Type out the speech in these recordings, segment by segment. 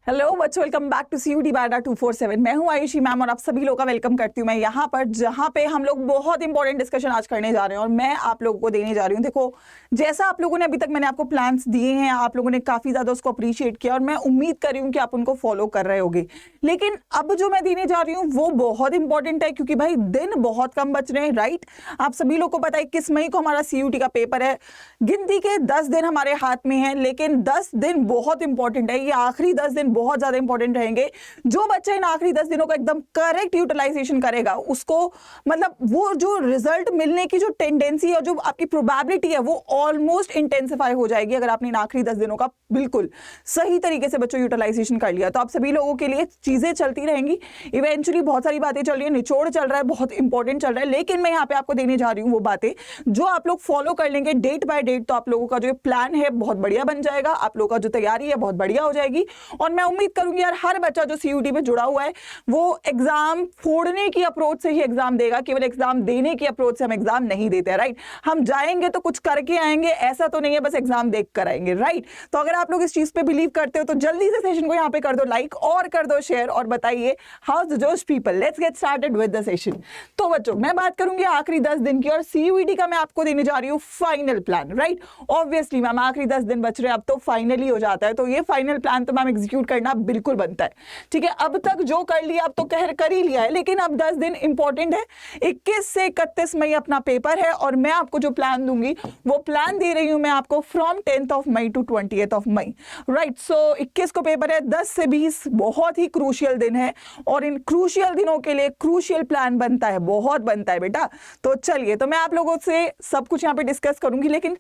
Hello बच्चों, welcome back to CUET बायोडा 247। मैं हूं आयुषी मैम और आप सभी लोगों का वेलकम करती हूं मैं यहाँ पर, जहाँ पे हम लोग बहुत इंपॉर्टेंट डिस्कशन आज करने जा रहे हैं और मैं आप लोगों को देने जा रही हूँ। देखो, जैसा आप लोगों ने अभी तक मैंने आपको प्लान्स दिए हैं, आप लोगों ने काफी ज्यादा उसको अप्रिशिएट किया और मैं उम्मीद कर रही हूँ कि आप उनको फॉलो कर रहे होगे। लेकिन अब जो मैं देने जा रही हूँ वो बहुत इंपॉर्टेंट है, क्योंकि भाई दिन बहुत कम बच रहे हैं। राइट, आप सभी लोग को पता है 21 मई को हमारा CUET का पेपर है। गिनती के 10 दिन हमारे हाथ में है, लेकिन 10 दिन बहुत इंपॉर्टेंट है। ये आखिरी 10 दिन बहुत ज्यादा इंपॉर्टेंट रहेंगे। जो बच्चा इन आखिरी 10 दिनों का एकदम करेक्ट यूटिलाइजेशन करेगा, उसको मतलब वो जो रिजल्ट मिलने की जो टेंडेंसी है, जो आपकी प्रोबेबिलिटी है, वो ऑलमोस्ट इंटेंसिफाई हो जाएगी अगर आपने इन आखिरी 10 दिनों का बिल्कुल सही तरीके से बच्चों यूटिलाइजेशन कर लिया। तो आप सभी लोगों के लिए चीजें चलती रहेंगी। इवेंचुअली बहुत सारी बातें चल रही है, निचोड़ चल रहा है, बहुत इंपॉर्टेंट चल रहा है, लेकिन मैं यहाँ पे आपको देने जा रही हूँ वो बातें जो आप लोग फॉलो कर लेंगे डेट बाय डेट। तो आप लोगों का जो प्लान है बहुत बढ़िया बन जाएगा, आप लोगों का जो तैयारी है बहुत बढ़िया हो जाएगी। और मैं उम्मीद करूंगी यार हर बच्चा जो CUET में जुड़ा हुआ है वो एग्जाम फोड़ने की अप्रोच से ही एग्जाम देगा, केवल एग्जाम देने की अप्रोच से हम एग्जाम नहीं देते हैं। राइट, हम जाएंगे तो कुछ करके आएंगे, ऐसा तो नहीं है बस एग्जाम देख कर आएंगे। राइट, तो अगर आप लोग इस चीज पे बिलीव करते हो तो जल्दी से सेशन को यहाँ पे कर दो लाइक और कर दो शेयर और बताइए हाउ द जोश people. Let's get started with the session. तो बच्चों, मैं बात करूंगी आखिरी 10 दिन की और CUET का मैं आपको देने जा रही हूँ final plan. Right, obviously ma'am आखिरी 10 दिन बच रहे हैं, अब तो फाइनली हो जाता है, तो ये फाइनल प्लान तो मैम एग्जीक्यूट करना बिल्कुल बनता है। ठीक है, अब तक जो कर लिया अब तो कर ही लिया है, लेकिन अब 10 दिन इंपॉर्टेंट है। 21 से 31 मई अपना पेपर है और मैं आपको जो प्लान दूंगी वो प्लान दे रही हूं मैं आपको from 10th of May to 20th of May. Right, so 21 को पेपर है, 10 से 20 बहुत ही क्रूशियल दिन है और इन क्रूशियल दिनों के लिए क्रूशियल प्लान बनता है, बहुत बनता है बेटा। तो चलिए, तो मैं आप लोगों से सब कुछ यहाँ पे डिस्कस करूंगी, लेकिन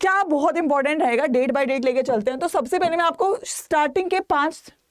क्या बहुत इंपॉर्टेंट रहेगा डेट बाय डेट लेके चलते हैं। तो सबसे पहले मैं आपको स्टार्टिंग के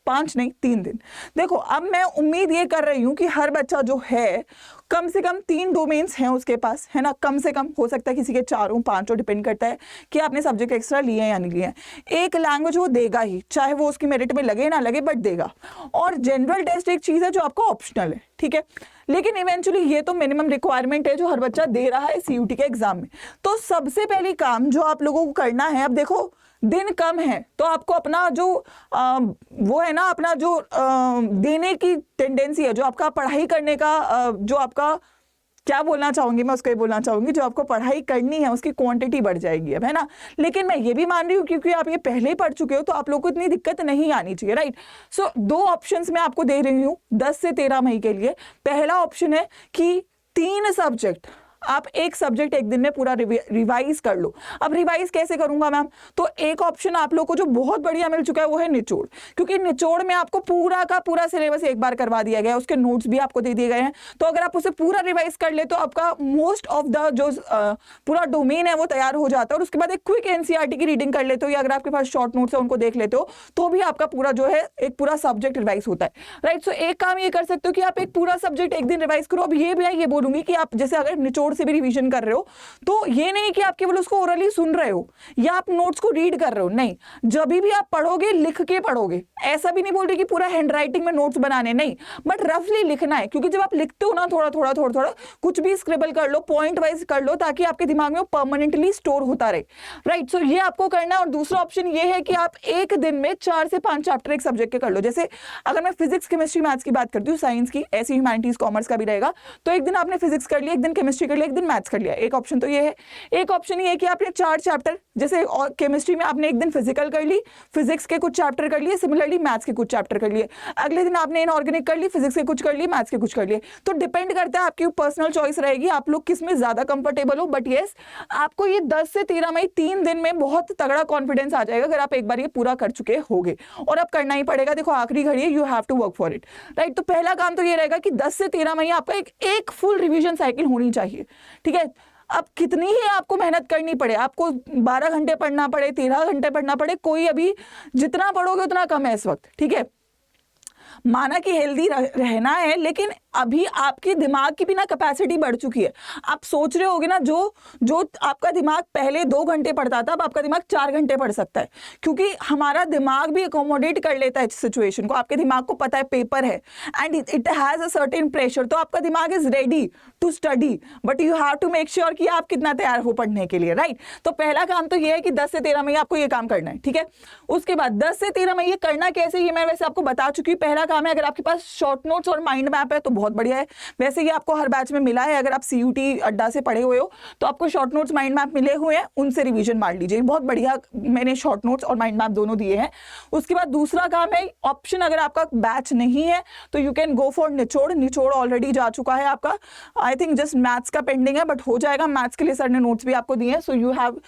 पांच नहीं 3 दिन देखो। अब मैं उम्मीद ये कर रही हूं कि हर बच्चा जो है कम से कम 3 डोमेन्स हैं उसके पास, है ना। कम से कम हो सकता है किसी के 4 5, डिपेंड करता है कि आपने सब्जेक्ट एक्स्ट्रा लिए हैं या नहीं लिए हैं। एक लैंग्वेज वो देगा ही, चाहे वो उसकी मेरिट में लगे ना लगे, बट देगा। और जनरल टेस्ट एक चीज है जो आपको ऑप्शनल है, ठीक है, लेकिन इवेंचुअली ये तो मिनिमम रिक्वायरमेंट है जो हर बच्चा दे रहा है CUET के एग्जाम में। तो सबसे पहली काम जो आप लोगों को करना है, अब देखो दिन कम है तो आपको अपना जो वो है ना, अपना जो देने की टेंडेंसी है, जो आपका पढ़ाई करने का जो आपका क्या बोलना चाहूंगी मैं, उसको ये बोलना चाहूंगी जो आपको पढ़ाई करनी है उसकी क्वांटिटी बढ़ जाएगी अब, है ना। लेकिन मैं ये भी मान रही हूँ क्योंकि आप ये पहले ही पढ़ चुके हो तो आप लोग को इतनी दिक्कत नहीं आनी चाहिए। राइट, सो 2 ऑप्शंस मैं आपको दे रही हूँ 10 से 13 मई के लिए। पहला ऑप्शन है कि 3 सब्जेक्ट आप एक सब्जेक्ट एक दिन में पूरा रिवाइज कर लो। अब रिवाइज कैसे करूंगा मैम, तो एक ऑप्शन आप लोग को जो बहुत बढ़िया मिल चुका है वो है निचोड़, क्योंकि निचोड़ में आपको पूरा का पूरा सिलेबस एक बार करवा दिया गया है, उसके नोट्स भी आपको दे दिए गए हैं। तो अगर आप उसे पूरा रिवाइज कर ले तो आपका मोस्ट ऑफ द जो पूरा डोमेन है वो तैयार हो जाता है। और उसके बाद एक क्विक NCERT की रीडिंग कर लेते हो या अगर आपके पास शॉर्ट नोट्स है उनको देख लेते हो तो भी आपका पूरा जो है एक पूरा सब्जेक्ट रिवाइज होता है। राइट, सो एक काम ये कर सकते हो कि आप एक पूरा सब्जेक्ट एक दिन रिवाइज करो। अब ये भी ये बोलूंगी कि आप जैसे अगर निचोड़ से भी रिवीजन कर रहे हो तो ये नहीं कि आप केवल उसको ओरली सुन रहे हो या आप नोट्स को रीड कर रहे हो, नहीं, जब भी आप पढ़ोगे लिख के पढ़ोगे। ऐसा भी नहीं बोल रही कि पूरा हैंडराइटिंग में नोट्स बनाने, नहीं, बट रफली लिखना है, क्योंकि जब आप लिखते हो ना थोड़ा थोड़ा कुछ भी स्क्रिबल कर लो, पॉइंट वाइज कर लो, ताकि आपके दिमाग में वो परमानेंटली स्टोर होता रहे। राइट, सो ये आपको करना है। और दूसरा ऑप्शन ये है कि आप एक दिन में 4 से 5 चैप्टर एक सब्जेक्ट के कर लो। जैसे अगर मैं फिजिक्स केमिस्ट्री मैथ्स की बात करती हूँ, साइंस की, ऐसी ह्यूमैनिटीज कॉमर्स का भी रहेगा, तो एक दिन आपने फिजिक्स कर लिया, एक दिन केमिस्ट्री कर लिया, एक दिन मैथ्स कर लिया। एक ऑप्शन तो ये है। एक ऑप्शन ये है कि आपने 4 चैप्टर, जैसे केमिस्ट्री में आपने एक दिन फिजिकल कर ली, फिजिक्स के कुछ चैप्टर कर लिए, सिमिलरली मैथ्स के कुछ चैप्टर कर लिए, अगले दिन आपने इनऑर्गेनिक कर ली, फिजिक्स के कुछ कर लिए, मैथ्स के कुछ कर लिए। तो डिपेंड करता है, आपकी पर्सनल चॉइस रहेगी, आप लोग किस में ज्यादा कंफर्टेबल हो। बट यस, आपको ये 10 से 13 मई 3 दिन में बहुत तगड़ा कॉन्फिडेंस आ जाएगा अगर आप एक बार ये पूरा कर चुके होगे। और अब करना ही पड़ेगा, देखो आखिरी घड़ी है, you have to work for it. Right, तो पहला काम तो ये रहेगा कि 10 से 13 मई आपका एक फुल रिविजन साइकिल होनी चाहिए। ठीक है, अब कितनी ही आपको मेहनत करनी पड़े, आपको 12 घंटे पढ़ना पड़े, 13 घंटे पढ़ना पड़े, कोई अभी जितना पढ़ोगे उतना कम है इस वक्त। ठीक है, माना कि हेल्दी रहना है, लेकिन अभी आपके दिमाग की भी ना कैपेसिटी बढ़ चुकी है। आप सोच रहे होगे ना, जो आपका दिमाग पहले 2 घंटे पढ़ता था, अब आपका दिमाग 4 घंटे पढ़ सकता है, क्योंकि हमारा दिमाग भी अकोमोडेट कर लेता है सिचुएशन को। आपके दिमाग को पता है पेपर है and it has a certain pressure, तो आपका दिमाग is ready to study, but you have to make sure कि आप कितना तैयार हो पढ़ने के लिए, राइट। तो पहला काम तो ये है कि 10 से 13 मई आपको ये काम करना है, ठीक है। उसके बाद 10 से 13 मई ये करना कैसे, ये मैं वैसे आपको बता चुकी हूँ। पहला काम है, अगर आपके पास शॉर्ट नोट्स और माइंड मैप है तो बहुत बढ़िया है, वैसे ये आपको हर बैच में मिला है। अगर आप CUT अड्डा से पढ़े हुए हो तो आपको शॉर्ट नोट्स माइंड मैप मिले हुए हैं, उनसे रिवीजन मार लीजिए, बहुत बढ़िया मैंने शॉर्ट नोट्स और माइंड मैप दोनों दिए हैं। उसके बाद दूसरा काम है ऑप्शन, अगर आपका बैच नहीं है तो यू कैन गो फॉर निचोड़। निचोड़ ऑलरेडी जा चुका है आपका, आई थिंक जस्ट मैथ्स का पेंडिंग है, बट हो जाएगा। मैथ्स के लिए सर ने नोट्स भी आपको दिए हैं, सो यू हैव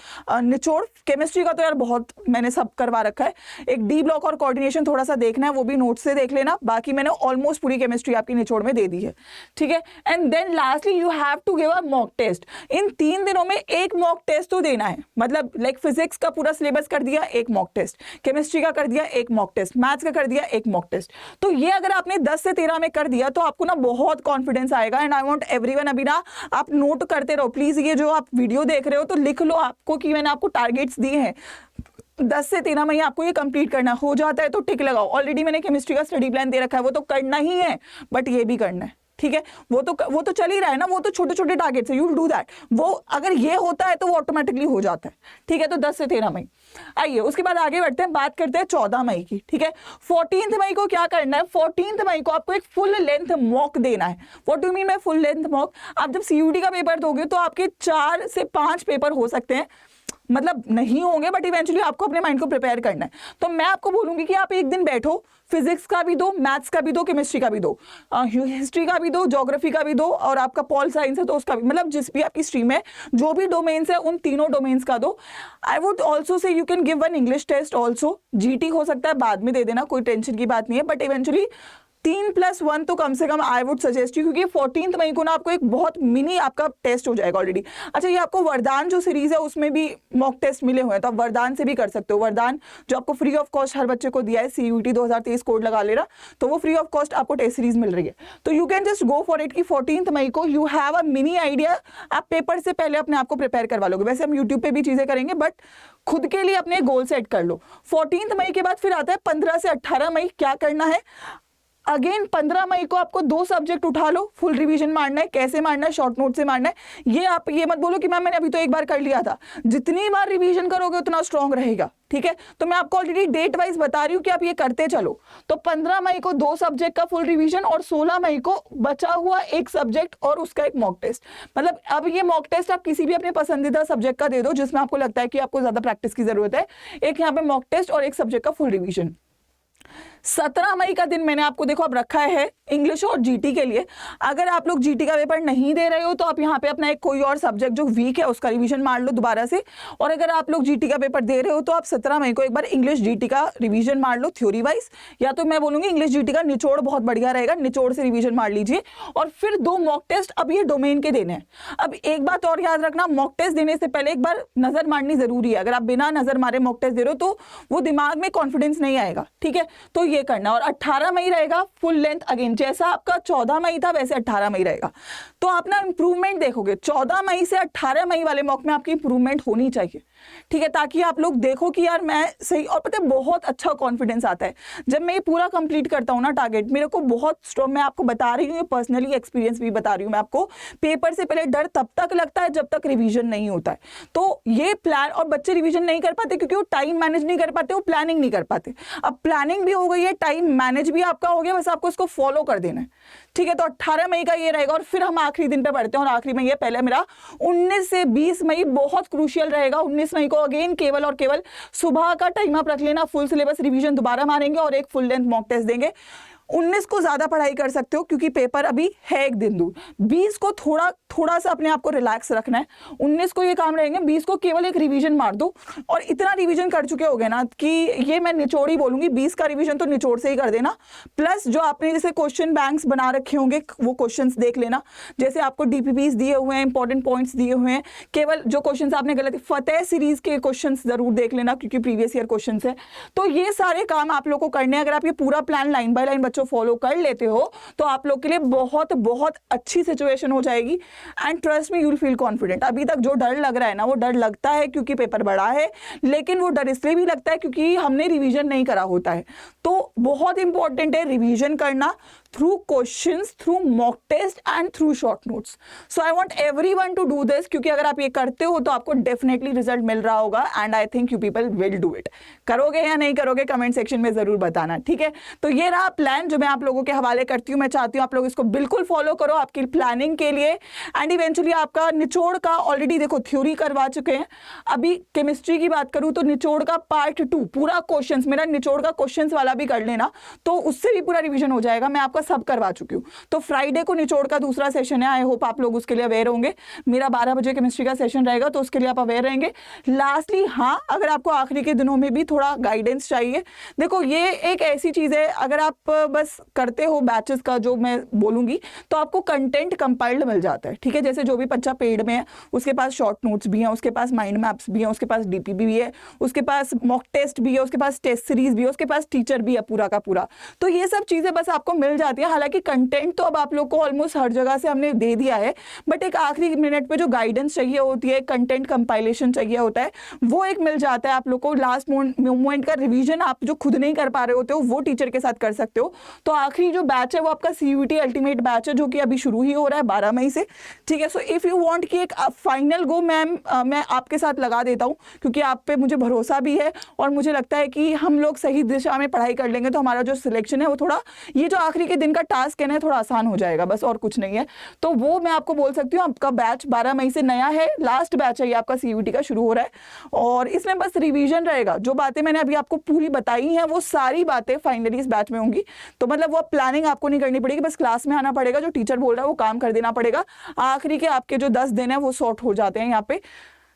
निचोड़। केमिस्ट्री का तो यार बहुत मैंने सब करवा रखा है। एक डी ब्लॉक और कोऑर्डिनेशन थोड़ा सा देखना है, वो भी नोट्स से देख लेना, बाकी मैंने ऑलमोस्ट पूरी केमिस्ट्री आपकी निचोड़ में दे दी है, ठीक है। And then lastly you have to give a mock test. इन 3 दिनों में एक मॉक टेस्ट तो देना है, मतलब लाइक फिजिक्स का पूरा सिलेबस कर दिया, एक मॉक टेस्ट, केमिस्ट्री का कर दिया, एक मॉक टेस्ट, मैथ्स का कर दिया, एक मॉक टेस्ट। तो ये अगर आपने 10 से 13 में कर दिया तो आपको ना बहुत कॉन्फिडेंस आएगा। एंड आई वांट एवरीवन, अभी ना आप नोट करते रहो प्लीज, ये जो आप वीडियो देख रहे हो तो लिख लो आपको कि मैंने आपको टारगेट्स दिए हैं, 10 से 13 मई आपको ये कंप्लीट करना हो जाता है तो टिक लगाओ। ऑलरेडी मैंने केमिस्ट्री का स्टडी प्लान दे रखा है, वो तो करना ही है, बट ये भी करना है, ठीक है। वो तो चल ही रहा है ना, वो तो छोटे छोटे टारगेट्स है, यू विल डू दैट। वो अगर ये होता है तो वो ऑटोमेटिकली हो जाता है, ठीक है। तो 10 से 13 मई आइए, उसके बाद आगे बढ़ते हैं, बात करते हैं 14 मई की, ठीक है। 14 मई को क्या करना है, 14 मई को आपको एक फुल लेंथ मॉक देना है। What do mean by full length mock? आप जब CUT का पेपर दोगे तो आपके 4 से 5 पेपर हो सकते हैं, मतलब नहीं होंगे, बट इवेंचुअली आपको अपने माइंड को प्रिपेयर करना है। तो मैं आपको बोलूंगी कि आप एक दिन बैठो, फिजिक्स का भी दो, मैथ्स का भी दो, केमिस्ट्री का भी दो, हिस्ट्री का भी दो, ज्योग्राफी का भी दो, और आपका पॉल साइंस है तो उसका भी, मतलब जिस भी आपकी स्ट्रीम है, जो भी डोमेन्स है उन तीनों डोमेन्स का दो। I would also say you can give one English test also. GT हो सकता है बाद में दे देना, कोई टेंशन की बात नहीं है, बट इवेंचुअली 3+1 तो कम से कम आई वुड सजेस्ट यू, क्योंकि 14 मई को ना आपको एक बहुत मिनी आपका टेस्ट हो जाएगा ऑलरेडी। अच्छा, ये आपको वरदान जो सीरीज है उसमें भी मॉक टेस्ट मिले हुए हैं, तो आप वरदान से भी कर सकते हो। वरदान जो आपको फ्री ऑफ कॉस्ट हर बच्चे को दिया है, CUT 2023 कोड लगा लेना, तो वो फ्री ऑफ कॉस्ट आपको टेस्ट सीरीज मिल रही है। तो you can just go for it कि 14 मई को you have a mini idea. आप पेपर से पहले अपने आप को प्रिपेयर करवा लोगे, वैसे हम यूट्यूब पे भी चीजें करेंगे, बट खुद के लिए अपने गोल सेट कर लो। 14 मई के बाद फिर आता है 15 से 18 मई। क्या करना है, अगेन 15 मई को आपको 2 सब्जेक्ट उठा लो, फुल रिवीजन मारना है। कैसे मारना है, शॉर्ट नोट से मारना है। ये आप ये मत बोलो कि मैम मैंने अभी तो एक बार कर लिया था, जितनी बार रिवीजन करोगे उतना स्ट्रांग रहेगा, ठीक है। तो मैं आपको ऑलरेडी डेट वाइज बता रही हूँ कि आप ये करते चलो। तो 15 मई को 2 सब्जेक्ट का फुल रिवीजन, और 16 मई को बचा हुआ एक सब्जेक्ट और उसका एक मॉक टेस्ट। मतलब अब ये मॉक टेस्ट आप किसी भी अपने पसंदीदा सब्जेक्ट का दे दो जिसमें आपको लगता है कि आपको ज्यादा प्रैक्टिस की जरूरत है। एक यहाँ पे मॉक टेस्ट और एक सब्जेक्ट का फुल रिवीजन। 17 मई का दिन मैंने आपको देखो अब रखा है इंग्लिश और GT के लिए। अगर आप लोग GT का पेपर नहीं दे रहे हो तो आप यहाँ पे अपना एक कोई और सब्जेक्ट जो वीक है उसका रिवीजन मार लो दोबारा से। और अगर आप लोग GT का पेपर दे रहे हो तो आप 17 मई को एक बार इंग्लिश GT का रिवीजन मार लो थ्योरी वाइज, या तो मैं बोलूंगी इंग्लिश GT का निचोड़ बहुत बढ़िया रहेगा, निचोड़ से रिवीजन मार लीजिए। और फिर 2 मॉक टेस्ट अब ये डोमेन के देने हैं। अब एक बात और याद रखना, मॉक टेस्ट देने से पहले एक बार नजर मारनी जरूरी है। अगर आप बिना नजर मारे मॉक टेस्ट दे रहे हो तो वो दिमाग में कॉन्फिडेंस नहीं आएगा, ठीक है। तो ये करना। और 18 मई रहेगा फुल लेंथ, अगेन जैसा आपका 14 मई था वैसे 18 मई रहेगा। तो आप ना इंप्रूवमेंट देखोगे 14 मई से 18 मई वाले मॉक में आपकी इंप्रूवमेंट होनी चाहिए, ठीक है, ताकि आप लोग देखो कि यार मैं सही। और पता है बहुत अच्छा कॉन्फिडेंस आता है जब मैं ये पूरा कंप्लीट करता हूँ ना टारगेट, मेरे को बहुत स्ट्रॉन्ग, मैं आपको बता रही हूँ, पर्सनली एक्सपीरियंस भी बता रही हूँ मैं आपको। पेपर से पहले डर तब तक लगता है जब तक रिवीजन नहीं होता है। तो ये प्लान, और बच्चे रिवीजन नहीं कर पाते क्योंकि वो टाइम मैनेज नहीं कर पाते, वो प्लानिंग नहीं कर पाते। अब प्लानिंग भी हो गई है, टाइम मैनेज भी आपका हो गया, बस आपको इसको फॉलो कर देना है, ठीक है। तो 18 मई का ये रहेगा। और फिर हम आखिरी दिन पे बढ़ते हैं, और आखिरी मई है पहले मेरा 19 से 20 मई बहुत क्रूशियल रहेगा। 19 मई को अगेन केवल और केवल सुबह का टाइम आप रख लेना, फुल सिलेबस रिवीजन दोबारा मारेंगे और एक फुल लेंथ मॉक टेस्ट देंगे। 19 को ज्यादा पढ़ाई कर सकते हो क्योंकि पेपर अभी है एक दिन दूर। 20 को थोड़ा सा अपने आप को रिलैक्स रखना है। 19 को ये काम रहेंगे, 20 को केवल एक रिवीजन मार दो। और इतना रिवीजन कर चुके होगे ना कि ये मैं निचोड़ ही बोलूंगी, 20 का रिवीजन तो निचोड़ से ही कर देना। प्लस जो आपने जैसे क्वेश्चन बैंक्स बना रखे होंगे वो क्वेश्चंस देख लेना, जैसे आपको DPPs दिए हुए हैं, इंपॉर्टेंट पॉइंट्स दिए हुए हैं। केवल जो क्वेश्चंस आपने गलत, फतेह सीरीज के क्वेश्चंस जरूर देख लेना क्योंकि प्रीवियस ईयर क्वेश्चंस है। तो ये सारे काम आप लोग को करने हैं। अगर आप ये पूरा प्लान लाइन बाय लाइन बच्चों बच्चों फॉलो कर लेते हो तो आप लोग के लिए बहुत बहुत अच्छी सिचुएशन हो जाएगी। And trust me, you will feel confident. अभी तक जो डर लग रहा है ना, वो डर लगता है क्योंकि पेपर बड़ा है, लेकिन वो डर इसलिए भी लगता है क्योंकि हमने रिवीजन नहीं करा होता है। तो बहुत इंपॉर्टेंट है रिवीजन करना through questions, through mock test and through short notes. So I want everyone to do this, क्योंकि अगर आप ये करते हो तो आपको डेफिनेटली रिजल्ट मिल रहा होगा and I think you people will do it. करोगे या नहीं करोगे कमेंट सेक्शन में जरूर बताना, ठीक है। तो ये रहा प्लान जो मैं आप लोगों के हवाले करती हूँ। मैं चाहती हूँ आप लोग इसको बिल्कुल फॉलो करो आपकी प्लानिंग के लिए एंड इवेंचुअली आपका निचोड़ का ऑलरेडी देखो थ्योरी करवा चुके हैं। अभी केमिस्ट्री की बात करूँ तो निचोड़ का पार्ट 2 पूरा क्वेश्चंस, मेरा निचोड़ का क्वेश्चंस वाला भी कर लेना, तो उससे भी पूरा रिवीजन हो जाएगा। मैं आपका सब करवा चुकी हूँ। तो फ्राइडे को निचोड़ का दूसरा सेशन है, आई होप आप लोग उसके लिए अवेयर होंगे। मेरा 12 बजे केमिस्ट्री का सेशन रहेगा, तो उसके लिए आप अवेयर रहेंगे। लास्टली हाँ, अगर आपको आखिरी के दिनों में भी थोड़ा गाइडेंस चाहिए, देखो ये एक ऐसी चीज है, अगर आप बस करते हो बैचेस का जो मैं बोलूंगी, तो आपको कंटेंट कंपाइल्ड मिल जाता है, ठीक है। जैसे जो भी बच्चा पेड में है उसके पास शॉर्ट नोट्स भी हैं, उसके पास माइंड मैप्स भी हैं, उसके पास डीपीबी भी है, उसके पास मॉक टेस्ट भी है, उसके पास टेस्ट सीरीज भी है, उसके पास टीचर भी है पूरा का पूरा। तो ये सब चीजें बस आपको मिल जाती है। हालांकि कंटेंट तो अब आप लोग को ऑलमोस्ट हर जगह से हमने दे दिया है, बट एक आखिरी मिनट पे जो गाइडेंस चाहिए होती है, कंटेंट कंपाइलेशन चाहिए होता है, वो एक मिल जाता है आप लोग को। लास्ट मोमेंट का रिवीजन आप जो खुद नहीं कर पा रहे होते हो वो टीचर के साथ कर सकते हो। तो आखिरी जो बैच है वो आपका CUET अल्टीमेट बैच है, जो कि अभी शुरू ही हो रहा है 12 मई से, ठीक है। सो इफ यू वांट कि एक फाइनल गो मैम मैं आपके साथ लगा देता हूँ, क्योंकि आप पे मुझे भरोसा भी है और मुझे लगता है कि हम लोग सही दिशा में पढ़ाई कर लेंगे तो हमारा जो सिलेक्शन है वो थोड़ा, ये जो आखिरी के दिन का टास्क है ना, थोड़ा आसान हो जाएगा, बस और कुछ नहीं है। तो वो मैं आपको बोल सकती हूँ, आपका बैच 12 मई से नया है, लास्ट बैच है ये आपका CUET का शुरू हो रहा है और इसमें बस रिवीजन रहेगा। जो बातें मैंने अभी आपको पूरी बताई हैं वो सारी बातें फाइनली इस बैच में होंगी। तो मतलब वो प्लानिंग आपको नहीं करनी पड़ेगी, बस क्लास में आना पड़ेगा, जो टीचर बोल रहा है वो काम कर देना पड़ेगा। आखिरी के आपके जो 10 दिन है वो सॉर्ट हो जाते हैं यहाँ पे।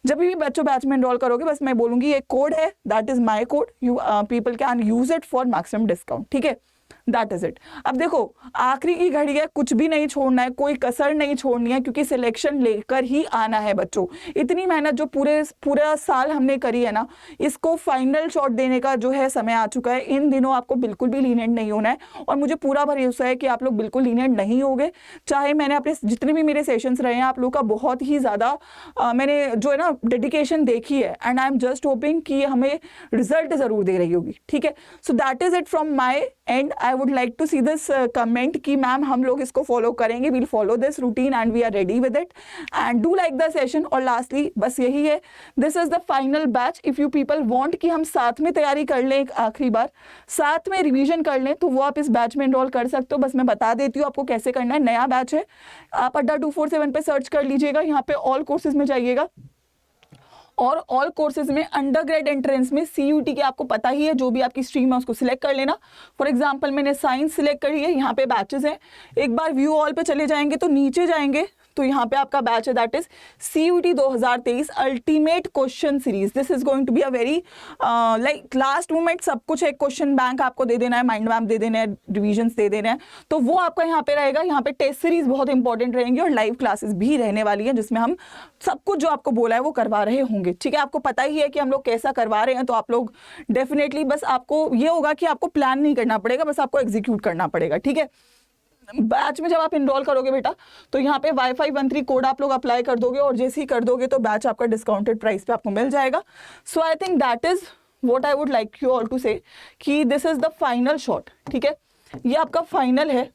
जब भी बच्चों बैच में एनरोल करोगे, बस मैं बोलूंगी एक कोड है, that is my code, you people can use it for maximum discount, ठीक है। That is it. अब देखो आखिरी की घड़ी है, कुछ भी नहीं छोड़ना है, कोई कसर नहीं छोड़नी है, क्योंकि सिलेक्शन लेकर ही आना है बच्चों। इतनी मेहनत जो पूरा साल हमने करी है ना, इसको फाइनल शॉट देने का जो है समय आ चुका है। इन दिनों आपको बिल्कुल भी लीनियंट नहीं होना है और मुझे पूरा भरोसा है कि आप लोग बिल्कुल लीनियंट नहीं होगे। चाहे मैंने अपने जितने भी मेरे सेशंस रहे हैं, आप लोग का बहुत ही ज़्यादा मैंने जो है ना डेडिकेशन देखी है and I am just hoping कि हमें रिजल्ट ज़रूर दे रही होगी, ठीक है। So that is it from my end. I would like to see this comment कि मैम हम लोग इसको फॉलो करेंगे, we'll follow this routine and we are ready with it and do like the session. और lastly बस यही है, this is the final batch. If you people want कि हम साथ में तैयारी कर लें, एक आखिरी बार साथ में रिवीजन कर लें, तो वो आप इस बैच में एनरोल कर सकते हो। बस मैं बता देती हूँ आपको कैसे करना है। नया बैच है, आप अड्डा 247 पे सर्च कर लीजिएगा, यहाँ पे ऑल कोर्सेज में जाइएगा और ऑल कोर्सेज में अंडर ग्रेड एंट्रेंस में CUET के आपको पता ही है, जो भी आपकी स्ट्रीम है उसको सिलेक्ट कर लेना। फॉर एग्जांपल मैंने साइंस सिलेक्ट करी है, यहाँ पे बैचेस हैं। एक बार व्यू ऑल पे चले जाएंगे तो नीचे जाएंगे तो यहाँ पे आपका बैच है, that is CUET 2023 ultimate question series. This is going to be a very like last moment, सब कुछ एक क्वेश्चन बैंक आपको दे देना है, माइंड मैप दे देना है, रिविजन दे देना है, तो वो आपका यहाँ पे रहेगा। यहाँ पे टेस्ट सीरीज बहुत इंपॉर्टेंट रहेंगी और लाइव क्लासेस भी रहने वाली है, जिसमें हम सब कुछ जो आपको बोला है वो करवा रहे होंगे, ठीक है। आपको पता ही है कि हम लोग कैसा करवा रहे हैं, तो आप लोग डेफिनेटली बस आपको ये होगा कि आपको प्लान नहीं करना पड़ेगा, बस आपको एग्जीक्यूट करना पड़ेगा, ठीक है। बैच में जब आप इनरोल करोगे बेटा, तो यहाँ पे Wi-Fi 13 कोड आप लोग अप्लाई कर दोगे और जैसे ही कर दोगे तो बैच आपका डिस्काउंटेड प्राइस पे आपको मिल जाएगा। So I think that is what I would like you all to say कि this is the final shot, ठीक है। ये आपका फाइनल है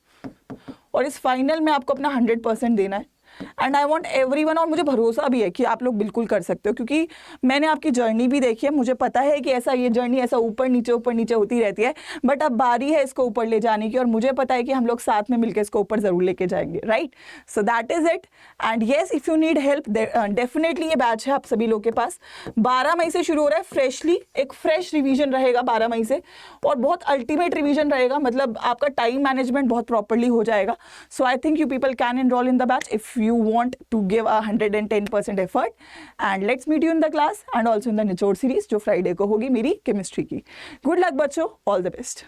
और इस फाइनल में आपको अपना 100% देना है एंड आई वॉन्ट एवरीवन। और मुझे भरोसा भी है कि आप लोग बिल्कुल कर सकते हो, क्योंकि मैंने आपकी जर्नी भी देखी है। मुझे पता है कि ऐसा ये जर्नी ऐसा ऊपर नीचे होती रहती है, बट अब बारी है इसको ऊपर ले जाने की और मुझे पता है कि हम लोग साथ में मिलकर इसको ऊपर जरूर लेके जाएंगे, right. So that is it and yes, if you need help definitely ये बैच है आप सभी लोग के पास। 12 मई से शुरू हो रहा है फ्रेशली, एक फ्रेश रिविजन रहेगा 12 मई से और बहुत अल्टीमेट रिविजन रहेगा, मतलब आपका टाइम मैनेजमेंट बहुत प्रॉपरली हो जाएगा। So I think you people can enrol in the batch if you want to give 110% effort and let's meet you in the class and also in the निचोड़ series जो Friday को होगी मेरी chemistry की। Good luck बच्चों, all the best.